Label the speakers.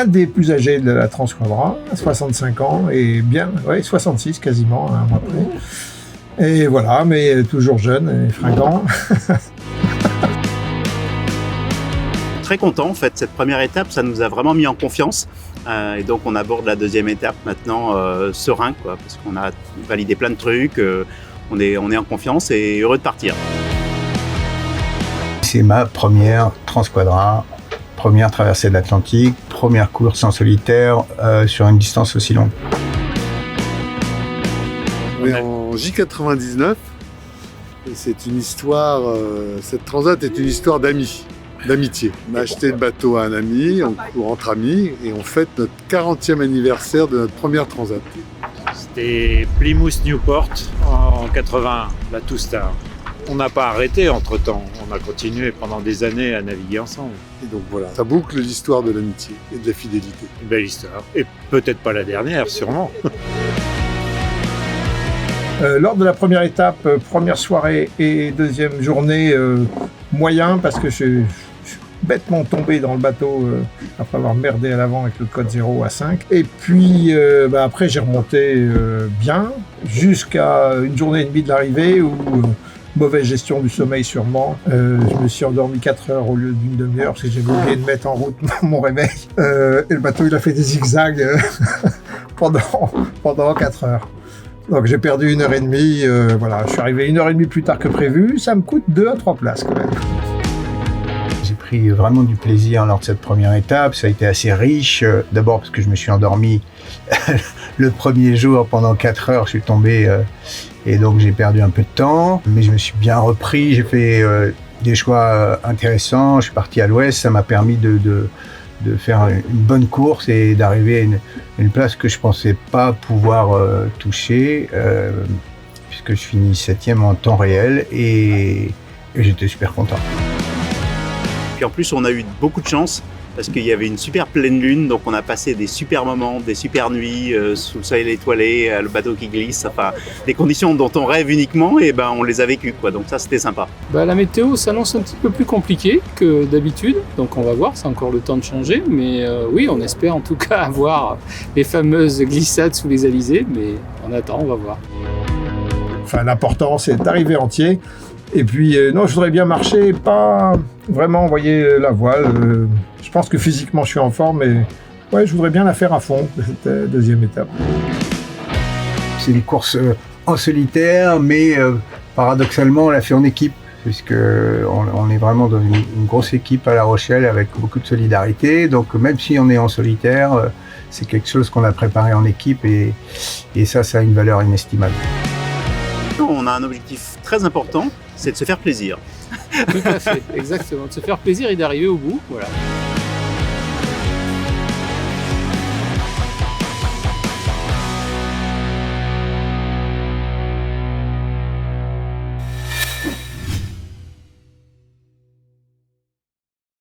Speaker 1: un des plus âgés de la Transquadra, 65 ans, et bien, 66 quasiment, un mois après. Et voilà, mais toujours jeune et fringant.
Speaker 2: Très content en fait, cette première étape, ça nous a vraiment mis en confiance. Et donc on aborde la deuxième étape maintenant serein, quoi, parce qu'on a validé plein de trucs, on est en confiance et heureux de partir.
Speaker 3: C'est ma première Transquadra, première traversée de l'Atlantique, première course en solitaire sur une distance aussi longue.
Speaker 4: On est en J99 et c'est une histoire, cette transat est une histoire d'amis. D'amitié. On a acheté le bateau à un ami, on court entre amis et on fête notre 40e anniversaire de notre première transat.
Speaker 5: C'était Plymouth Newport en 81, la Two Star. On n'a pas arrêté entre-temps, on a continué pendant des années à naviguer ensemble.
Speaker 4: Et donc voilà, ça boucle l'histoire de l'amitié et de la fidélité.
Speaker 5: Une belle histoire. Et peut-être pas la dernière, sûrement.
Speaker 1: Lors de la première étape, première soirée et deuxième journée, moyen, parce que je suis bêtement tombé dans le bateau après avoir merdé à l'avant avec le code 0 à 5. Et puis après j'ai remonté bien jusqu'à une journée et demie de l'arrivée où mauvaise gestion du sommeil sûrement. Je me suis endormi 4 heures au lieu d'une demi-heure parce que j'avais oublié de mettre en route mon réveil. Et le bateau il a fait des zigzags pendant 4 heures. Donc j'ai perdu 1h30, voilà, je suis arrivé 1h30 plus tard que prévu, ça me coûte 2 à 3 places quand même.
Speaker 3: J'ai pris vraiment du plaisir lors de cette première étape, ça a été assez riche, d'abord parce que je me suis endormi le premier jour pendant 4 heures, je suis tombé et donc j'ai perdu un peu de temps, mais je me suis bien repris, j'ai fait des choix intéressants, je suis parti à l'ouest, ça m'a permis de faire une bonne course et d'arriver à une place que je pensais pas pouvoir toucher, puisque je finis 7e en temps réel et j'étais super content.
Speaker 2: Puis en plus on a eu beaucoup de chance parce qu'il y avait une super pleine lune, donc on a passé des super moments, des super nuits sous le soleil étoilé, le bateau qui glisse, enfin des conditions dont on rêve uniquement et on les a vécues, quoi. Donc ça c'était sympa.
Speaker 6: La météo s'annonce un petit peu plus compliquée que d'habitude, donc on va voir, c'est encore le temps de changer, mais oui, on espère en tout cas avoir les fameuses glissades sous les alizés, mais on attend, on va voir.
Speaker 1: Enfin l'important c'est d'arriver entier. Et puis, non, je voudrais bien marcher, pas vraiment envoyer la voile. Je pense que physiquement, je suis en forme, mais ouais, je voudrais bien la faire à fond, cette deuxième étape.
Speaker 3: C'est une course en solitaire, mais paradoxalement, on l'a fait en équipe, puisqu'on est vraiment dans une grosse équipe à La Rochelle avec beaucoup de solidarité. Donc, même si on est en solitaire, c'est quelque chose qu'on a préparé en équipe et ça a une valeur inestimable.
Speaker 2: On a un objectif très important, c'est de se faire plaisir.
Speaker 6: Tout à fait, exactement, de se faire plaisir et d'arriver au bout, voilà.